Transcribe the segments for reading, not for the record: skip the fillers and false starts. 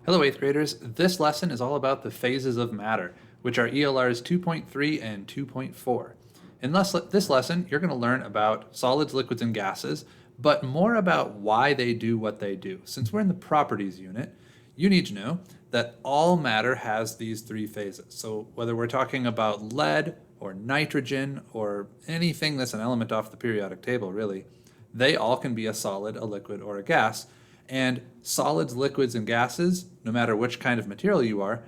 Hello 8th graders, this lesson is all about the phases of matter, which are ELRs 2.3 and 2.4. In this lesson, you're going to learn about solids, liquids, and gases, but more about why they do what they do. Since we're in the properties unit, you need to know that all matter has these three phases. So whether we're talking about lead or nitrogen or anything that's an element off the periodic table, really, they all can be a solid, a liquid, or a gas. And solids, liquids, and gases, no matter which kind of material you are,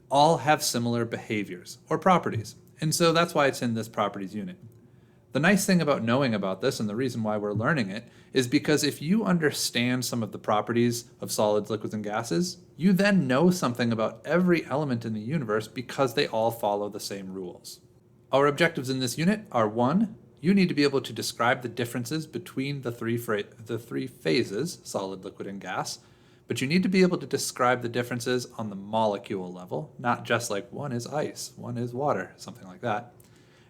all have similar behaviors or properties. And so that's why it's in this properties unit. The nice thing about knowing about this, and the reason why we're learning it, is because if you understand some of the properties of solids, liquids, and gases, you then know something about every element in the universe because they all follow the same rules. Our objectives in this unit are 1, you need to be able to describe the differences between the three phases, solid, liquid, and gas, but you need to be able to describe the differences on the molecule level, not just like one is ice, one is water, something like that.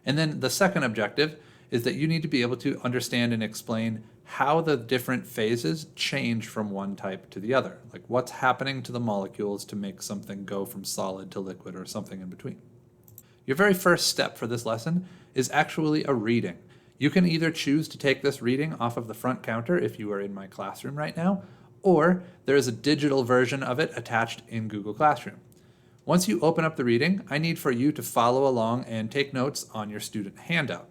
And then the second objective is that you need to be able to understand and explain how the different phases change from one type to the other, like what's happening to the molecules to make something go from solid to liquid or something in between. Your very first step for this lesson is actually a reading. You can either choose to take this reading off of the front counter if you are in my classroom right now, or there is a digital version of it attached in Google Classroom. Once you open up the reading, I need for you to follow along and take notes on your student handout.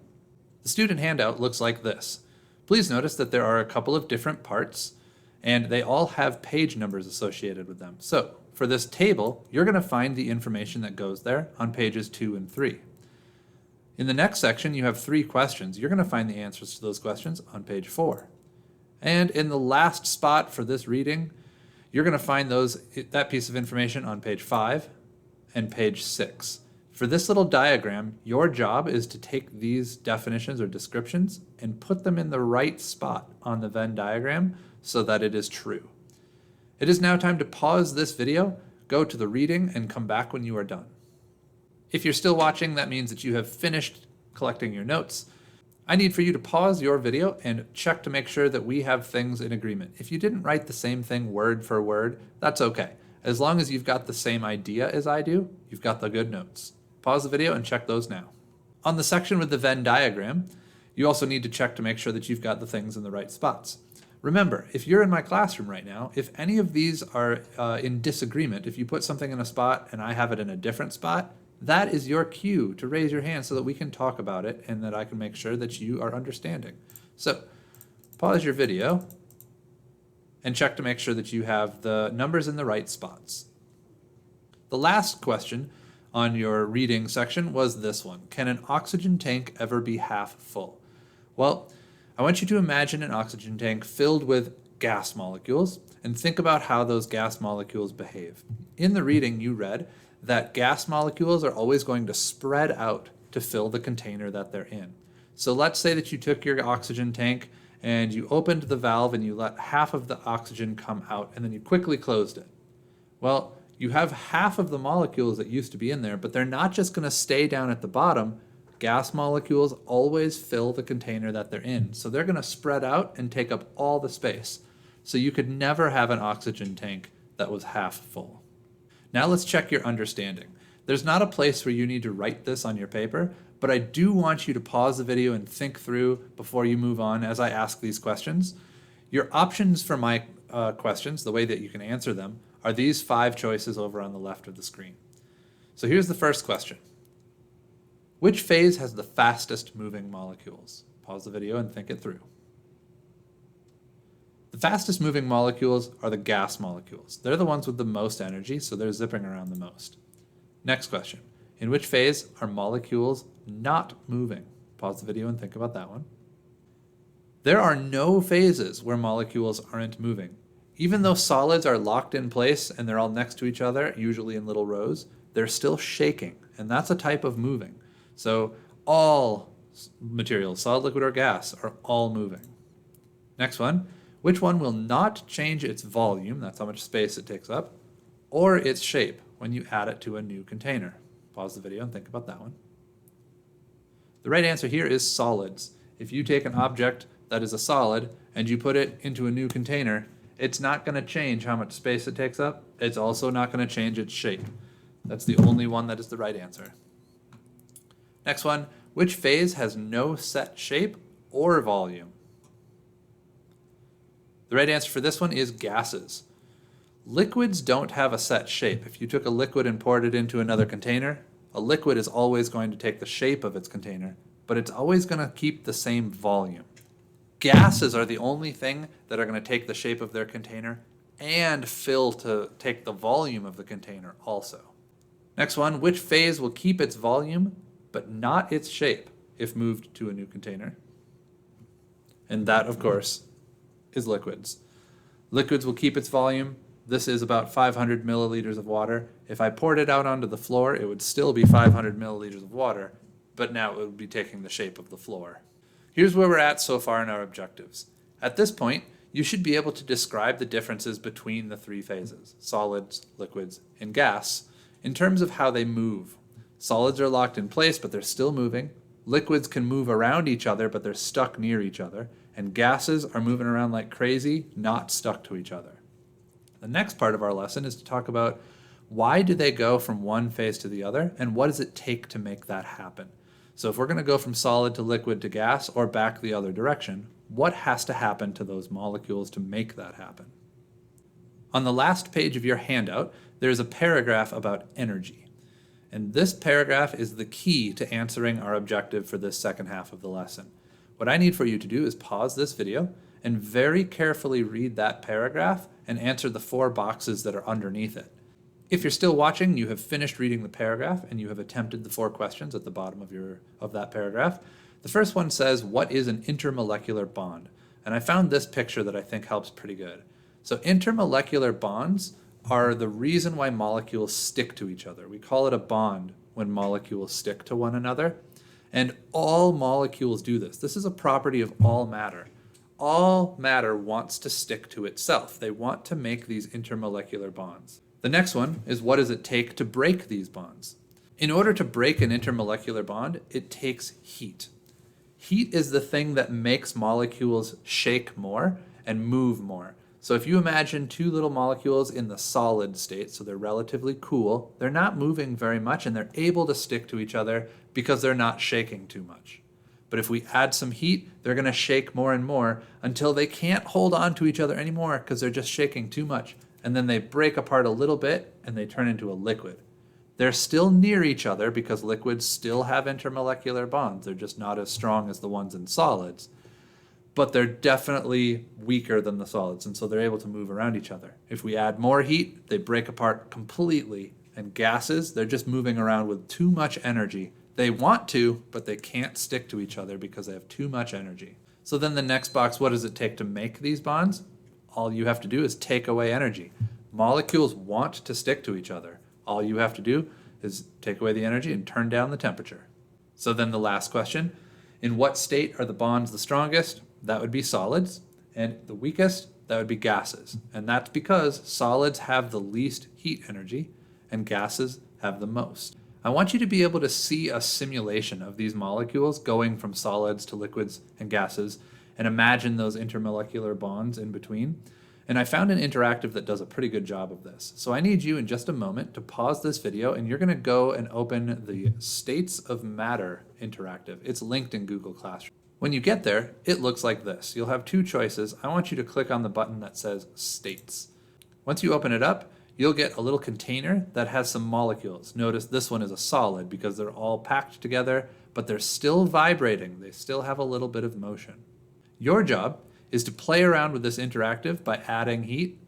The student handout looks like this. Please notice that there are a couple of different parts, and they all have page numbers associated with them. So, for this table, you're going to find the information that goes there on pages 2 and 3. In the next section, you have 3 questions. You're going to find the answers to those questions on page 4. And in the last spot for this reading, you're going to find that piece of information on page 5 and page 6. For this little diagram, your job is to take these definitions or descriptions and put them in the right spot on the Venn diagram so that it is true. It is now time to pause this video, go to the reading, and come back when you are done. If you're still watching, that means that you have finished collecting your notes. I need for you to pause your video and check to make sure that we have things in agreement. If you didn't write the same thing word for word, that's okay. As long as you've got the same idea as I do, you've got the good notes. Pause the video and check those now. On the section with the Venn diagram, you also need to check to make sure that you've got the things in the right spots. Remember, if you're in my classroom right now, if any of these are in disagreement, if you put something in a spot and I have it in a different spot, that is your cue to raise your hand so that we can talk about it and that I can make sure that you are understanding. So, pause your video and check to make sure that you have the numbers in the right spots. The last question on your reading section was this one. Can an oxygen tank ever be half full? Well, I want you to imagine an oxygen tank filled with gas molecules and think about how those gas molecules behave. In the reading, you read that gas molecules are always going to spread out to fill the container that they're in. So let's say that you took your oxygen tank and you opened the valve and you let half of the oxygen come out and then you quickly closed it. Well, you have half of the molecules that used to be in there, but they're not just going to stay down at the bottom. Gas molecules always fill the container that they're in. So they're going to spread out and take up all the space. So you could never have an oxygen tank that was half full. Now let's check your understanding. There's not a place where you need to write this on your paper, but I do want you to pause the video and think through before you move on as I ask these questions. Your options for my questions, the way that you can answer them, are these 5 choices over on the left of the screen. So here's the first question. Which phase has the fastest moving molecules? Pause the video and think it through. The fastest moving molecules are the gas molecules. They're the ones with the most energy, so they're zipping around the most. Next question. In which phase are molecules not moving? Pause the video and think about that one. There are no phases where molecules aren't moving. Even though solids are locked in place and they're all next to each other, usually in little rows, they're still shaking, and that's a type of moving. So all materials, solid, liquid, or gas, are all moving. Next one. Which one will not change its volume, that's how much space it takes up, or its shape when you add it to a new container? Pause the video and think about that one. The right answer here is solids. If you take an object that is a solid and you put it into a new container, it's not going to change how much space it takes up. It's also not going to change its shape. That's the only one that is the right answer. Next one, which phase has no set shape or volume? The right answer for this one is gases. Liquids don't have a set shape. If you took a liquid and poured it into another container, a liquid is always going to take the shape of its container, but it's always going to keep the same volume. Gases are the only thing that are going to take the shape of their container and fill to take the volume of the container also. Next one, which phase will keep its volume but not its shape if moved to a new container? And that, of course, is liquids. Liquids will keep its volume. This is about 500 milliliters of water. If I poured it out onto the floor, it would still be 500 milliliters of water, but now it would be taking the shape of the floor. Here's where we're at so far in our objectives. At this point, you should be able to describe the differences between the three phases, solids, liquids, and gas, in terms of how they move. Solids are locked in place, but they're still moving. Liquids can move around each other, but they're stuck near each other. And gases are moving around like crazy, not stuck to each other. The next part of our lesson is to talk about why do they go from one phase to the other, and what does it take to make that happen? So if we're going to go from solid to liquid to gas or back the other direction, what has to happen to those molecules to make that happen? On the last page of your handout, there's a paragraph about energy. And this paragraph is the key to answering our objective for this second half of the lesson. What I need for you to do is pause this video and very carefully read that paragraph and answer the 4 boxes that are underneath it. If you're still watching, you have finished reading the paragraph and you have attempted the 4 questions at the bottom of that paragraph. The first one says, what is an intermolecular bond? And I found this picture that I think helps pretty good. So intermolecular bonds are the reason why molecules stick to each other. We call it a bond when molecules stick to one another. And all molecules do this. This is a property of all matter. All matter wants to stick to itself. They want to make these intermolecular bonds. The next one is, what does it take to break these bonds? In order to break an intermolecular bond, it takes heat. Heat is the thing that makes molecules shake more and move more. So if you imagine 2 little molecules in the solid state, so they're relatively cool, they're not moving very much and they're able to stick to each other because they're not shaking too much. But if we add some heat, they're going to shake more and more until they can't hold on to each other anymore because they're just shaking too much. And then they break apart a little bit and they turn into a liquid. They're still near each other because liquids still have intermolecular bonds. They're just not as strong as the ones in solids. But they're definitely weaker than the solids, and so they're able to move around each other. If we add more heat, they break apart completely. And gases, they're just moving around with too much energy. They want to, but they can't stick to each other because they have too much energy. So then the next box, what does it take to make these bonds? All you have to do is take away energy. Molecules want to stick to each other. All you have to do is take away the energy and turn down the temperature. So then the last question, in what state are the bonds the strongest? That would be solids. And the weakest, that would be gases. And that's because solids have the least heat energy and gases have the most. I want you to be able to see a simulation of these molecules going from solids to liquids and gases and imagine those intermolecular bonds in between. And I found an interactive that does a pretty good job of this. So I need you in just a moment to pause this video and you're going to go and open the States of Matter interactive. It's linked in Google Classroom. When you get there, it looks like this. You'll have 2 choices. I want you to click on the button that says States. Once you open it up, you'll get a little container that has some molecules. Notice this one is a solid because they're all packed together, but they're still vibrating. They still have a little bit of motion. Your job is to play around with this interactive by adding heat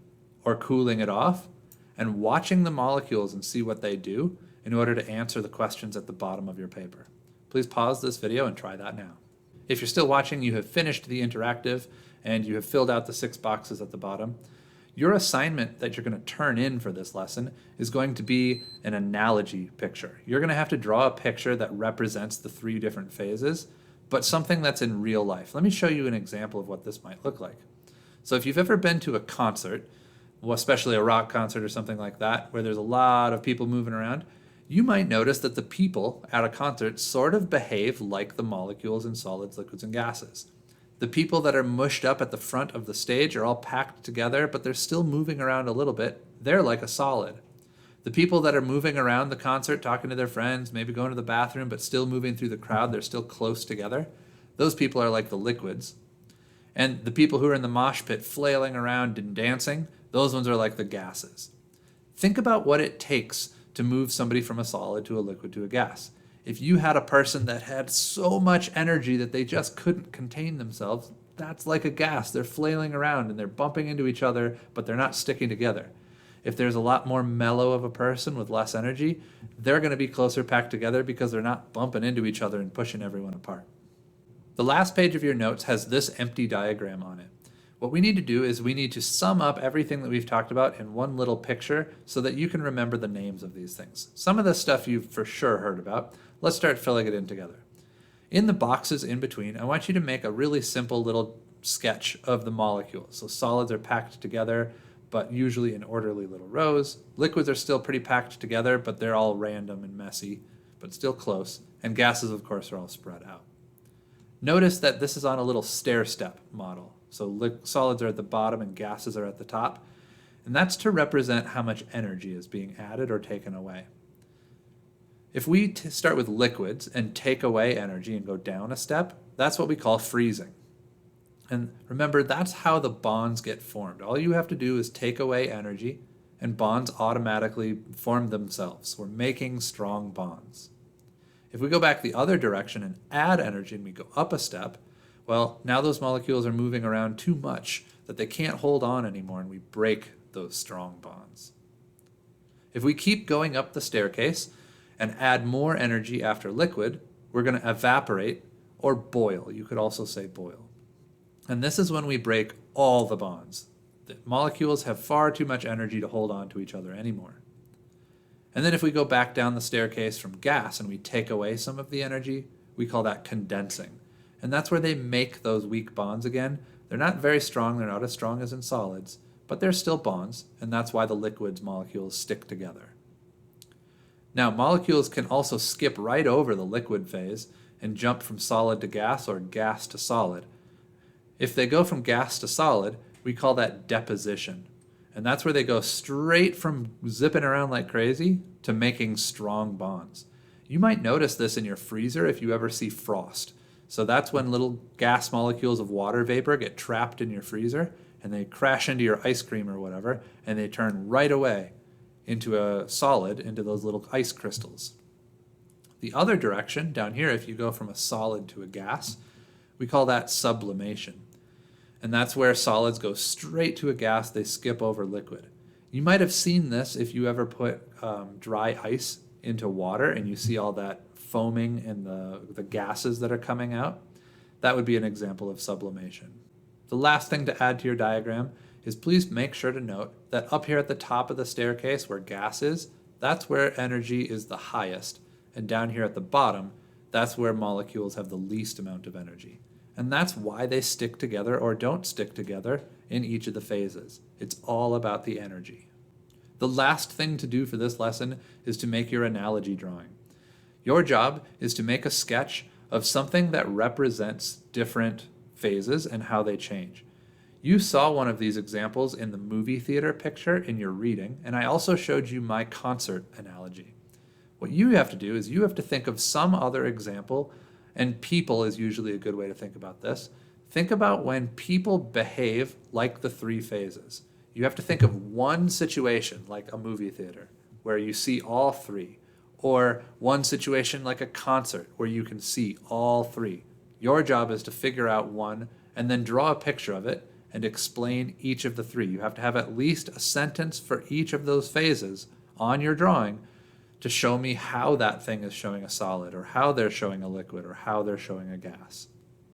or cooling it off and watching the molecules and see what they do in order to answer the questions at the bottom of your paper. Please pause this video and try that now. If you're still watching, you have finished the interactive and you have filled out the 6 boxes at the bottom. Your assignment that you're going to turn in for this lesson is going to be an analogy picture. You're going to have to draw a picture that represents the 3 different phases, but something that's in real life. Let me show you an example of what this might look like. So if you've ever been to a concert, well, especially a rock concert or something like that, where there's a lot of people moving around, you might notice that the people at a concert sort of behave like the molecules in solids, liquids, and gases. The people that are mushed up at the front of the stage are all packed together, but they're still moving around a little bit. They're like a solid. The people that are moving around the concert, talking to their friends, maybe going to the bathroom, but still moving through the crowd, they're still close together. Those people are like the liquids. And the people who are in the mosh pit flailing around and dancing, those ones are like the gases. Think about what it takes to move somebody from a solid to a liquid to a gas. If you had a person that had so much energy that they just couldn't contain themselves, that's like a gas. They're flailing around and they're bumping into each other, but they're not sticking together. If there's a lot more mellow of a person with less energy, they're going to be closer packed together because they're not bumping into each other and pushing everyone apart. The last page of your notes has this empty diagram on it. What we need to do is we need to sum up everything that we've talked about in one little picture so that you can remember the names of these things. Some of this stuff you've for sure heard about. Let's start filling it in together. In the boxes in between, I want you to make a really simple little sketch of the molecules. So solids are packed together, but usually in orderly little rows. Liquids are still pretty packed together, but they're all random and messy, but still close. And gases, of course, are all spread out. Notice that this is on a little stair-step model. So solids are at the bottom and gases are at the top. And that's to represent how much energy is being added or taken away. If we start with liquids and take away energy and go down a step, that's what we call freezing. And remember, that's how the bonds get formed. All you have to do is take away energy and bonds automatically form themselves. We're making strong bonds. If we go back the other direction and add energy and we go up a step, well, now those molecules are moving around too much that they can't hold on anymore and we break those strong bonds. If we keep going up the staircase and add more energy after liquid, we're going to evaporate or boil. You could also say boil. And this is when we break all the bonds. The molecules have far too much energy to hold on to each other anymore. And then if we go back down the staircase from gas and we take away some of the energy, we call that condensing. And that's where they make those weak bonds again. They're not very strong, they're not as strong as in solids, but they're still bonds, and that's why the liquids molecules stick together. Now, molecules can also skip right over the liquid phase and jump from solid to gas or gas to solid. If they go from gas to solid, we call that deposition. And that's where they go straight from zipping around like crazy to making strong bonds. You might notice this in your freezer if you ever see frost. So that's when little gas molecules of water vapor get trapped in your freezer and they crash into your ice cream or whatever, and they turn right away into a solid, into those little ice crystals. The other direction, down here, if you go from a solid to a gas, we call that sublimation. And that's where solids go straight to a gas, they skip over liquid. You might have seen this if you ever put dry ice into water and you see all that foaming and the gases that are coming out. That would be an example of sublimation. The last thing to add to your diagram is please make sure to note that up here at the top of the staircase where gas is, that's where energy is the highest. And down here at the bottom, that's where molecules have the least amount of energy. And that's why they stick together or don't stick together in each of the phases. It's all about the energy. The last thing to do for this lesson is to make your analogy drawing. Your job is to make a sketch of something that represents different phases and how they change. You saw one of these examples in the movie theater picture in your reading, and I also showed you my concert analogy. What you have to do is you have to think of some other example, and people is usually a good way to think about this. Think about when people behave like the three phases. You have to think of one situation, like a movie theater, where you see all three, or one situation like a concert, where you can see all three. Your job is to figure out one, and then draw a picture of it, and explain each of the three. You have to have at least a sentence for each of those phases on your drawing to show me how that thing is showing a solid, or how they're showing a liquid, or how they're showing a gas.